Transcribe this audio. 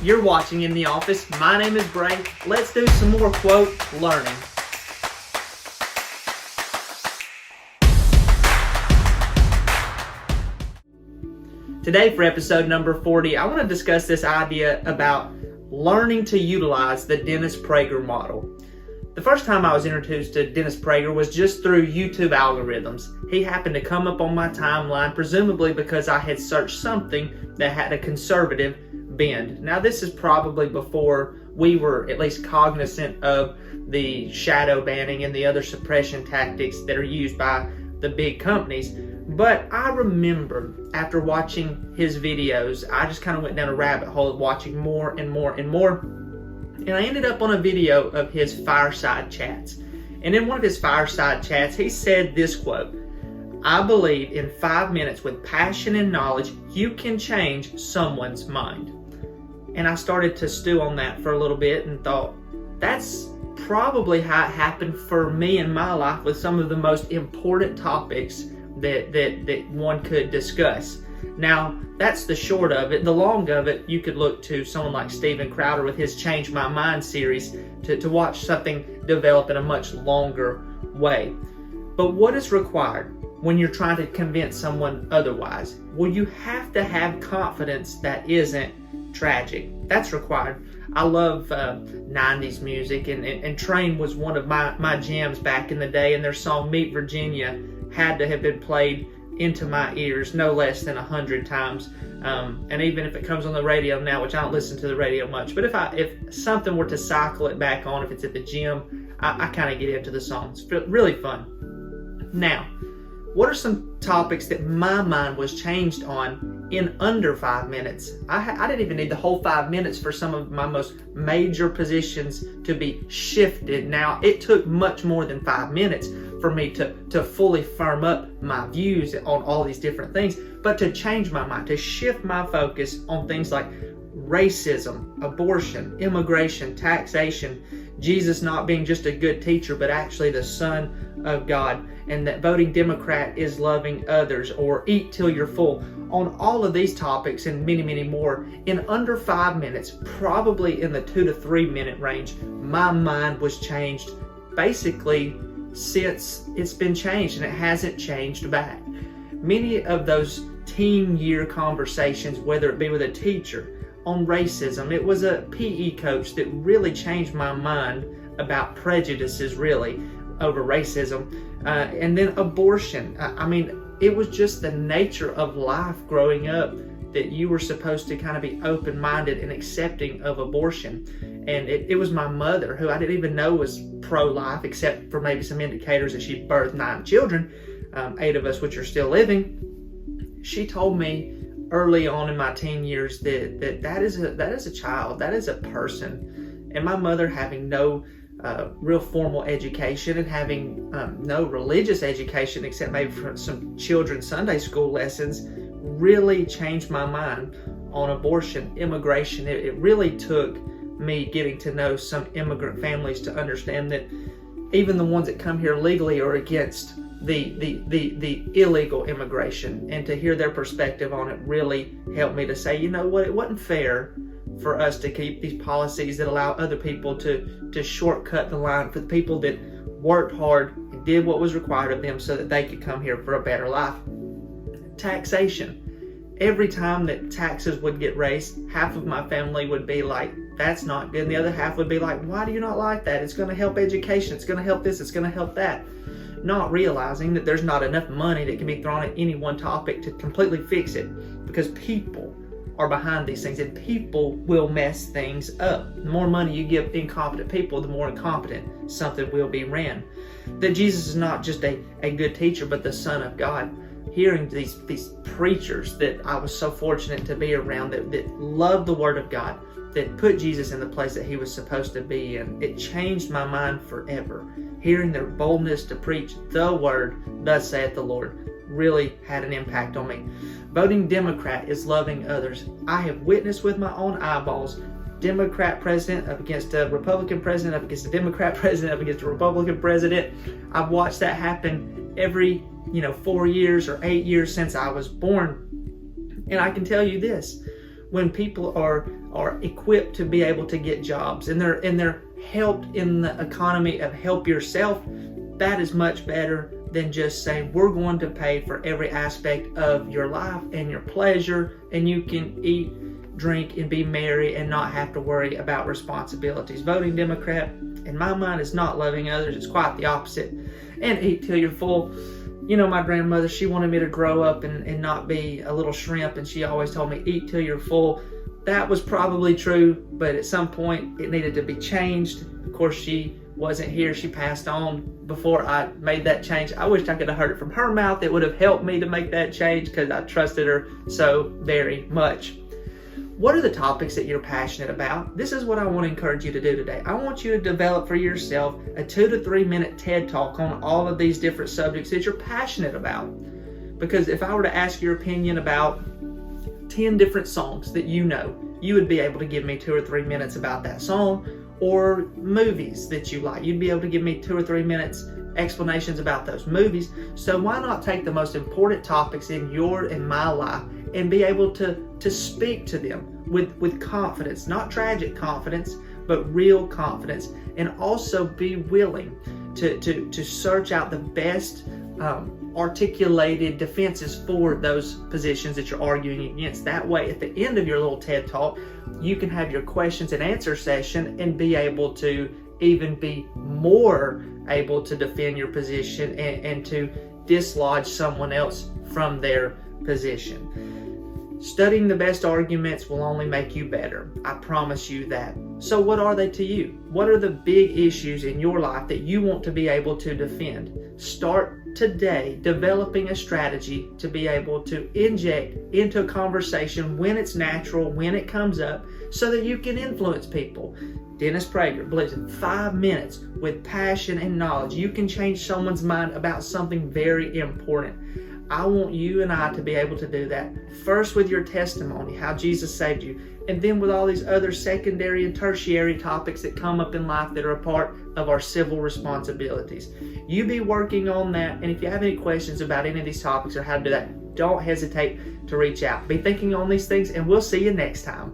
You're watching In the Office. My name is Bray. Let's do some more quote learning. Today for episode number 40, I want to discuss this idea about learning to utilize the Dennis Prager model. The first time I was introduced to Dennis Prager was just through YouTube algorithms. He happened to come up on my timeline, presumably because I had searched something that had a conservative bend. Now this is probably before we were at least cognizant of the shadow banning and the other suppression tactics that are used by the big companies. But I remember after watching his videos, I just kind of went down a rabbit hole of watching more and more and more. And I ended up on a video of his fireside chats. And in one of his fireside chats, he said this quote, "I believe in 5 minutes with passion and knowledge, you can change someone's mind." And I started to stew on that for a little bit and thought, that's probably how it happened for me in my life with some of the most important topics that one could discuss. Now, that's the short of it. The long of it, you could look to someone like Steven Crowder with his Change My Mind series to watch something develop in a much longer way. But what is required when you're trying to convince someone otherwise? Well, you have to have confidence that isn't tragic. That's required. I love 90s music, and Train was one of my jams back in the day, and their song Meet Virginia had to have been played into my ears no less than 100 times. And even if it comes on the radio now, which I don't listen to the radio much, but if something were to cycle it back on, if it's at the gym, I kind of get into the song. It's really fun. Now, what are some topics that my mind was changed on in under 5 minutes? I didn't even need the whole 5 minutes for some of my most major positions to be shifted. Now, it took much more than 5 minutes for me to fully firm up my views on all these different things, but to change my mind, to shift my focus on things like racism, abortion, immigration, taxation, Jesus not being just a good teacher, but actually the Son of God, and that voting Democrat is loving others, or eat till you're full. On all of these topics and many, many more, in under 5 minutes, probably in the 2 to 3 minute range, my mind was changed basically since it's been changed, and it hasn't changed back. Many of those teen year conversations, whether it be with a teacher on racism, it was a PE coach that really changed my mind about prejudices really over racism, and then abortion. I mean, it was just the nature of life growing up that you were supposed to kind of be open-minded and accepting of abortion. And it was my mother, who I didn't even know was pro-life, except for maybe some indicators that she birthed 9 children, 8 of us which are still living. She told me early on in my teen years that is a child, that is a person. And my mother, having no real formal education and having no religious education except maybe from some children's Sunday school lessons, really changed my mind on abortion, immigration. It really took me getting to know some immigrant families to understand that even the ones that come here legally are against the illegal immigration, and to hear their perspective on it really helped me to say, you know what, it wasn't fair for us to keep these policies that allow other people to shortcut the line for the people that worked hard and did what was required of them so that they could come here for a better life. Taxation. Every time that taxes would get raised, half of my family would be like, that's not good. And the other half would be like, why do you not like that? It's going to help education. It's going to help this. It's going to help that. Not realizing that there's not enough money that can be thrown at any one topic to completely fix it, because people are behind these things, and people will mess things up. The more money you give incompetent people, the more incompetent something will be ran. That Jesus is not just a good teacher, but the Son of God. Hearing these preachers that I was so fortunate to be around that loved the Word of God, that put Jesus in the place that he was supposed to be in, it changed my mind forever. Hearing their boldness to preach the Word, thus saith the Lord, really had an impact on me. Voting Democrat is loving others. I have witnessed with my own eyeballs Democrat president up against a Republican president, up against a Democrat president, up against a Republican president. I've watched that happen every 4 years or 8 years since I was born. And I can tell you this, when people are equipped to be able to get jobs and they're helped in the economy of help yourself, that is much better than just saying we're going to pay for every aspect of your life and your pleasure, and you can eat, drink, and be merry and not have to worry about responsibilities. Voting Democrat, in my mind, is not loving others. It's quite the opposite. And eat till you're full. You know, my grandmother, she wanted me to grow up and not be a little shrimp, and she always told me, eat till you're full. That was probably true, but at some point it needed to be changed. Of course, she wasn't here. She passed on before I made that change. I wish I could have heard it from her mouth. It would have helped me to make that change because I trusted her so very much. What are the topics that you're passionate about? This is what I want to encourage you to do today. I want you to develop for yourself a 2 to 3 minute TED Talk on all of these different subjects that you're passionate about. Because if I were to ask your opinion about 10 different songs that you know, you would be able to give me 2 or 3 minutes about that song. Or movies that you like, you'd be able to give me 2 or 3 minutes explanations about those movies. So why not take the most important topics in your and my life and be able to speak to them with confidence, not tragic confidence, but real confidence, and also be willing to search out the best articulated defenses for those positions that you're arguing against. That way, at the end of your little TED Talk, you can have your questions and answer session and be able to even be more able to defend your position and to dislodge someone else from their position. Studying the best arguments will only make you better. I promise you that. So what are they to you? What are the big issues in your life that you want to be able to defend? Start today developing a strategy to be able to inject into a conversation when it's natural, when it comes up, so that you can influence people. Dennis Prager believes in 5 minutes with passion and knowledge, you can change someone's mind about something very important. I want you and I to be able to do that. First with your testimony, how Jesus saved you, and then with all these other secondary and tertiary topics that come up in life that are a part of our civil responsibilities. You be working on that, and if you have any questions about any of these topics or how to do that, don't hesitate to reach out. Be thinking on these things, and we'll see you next time.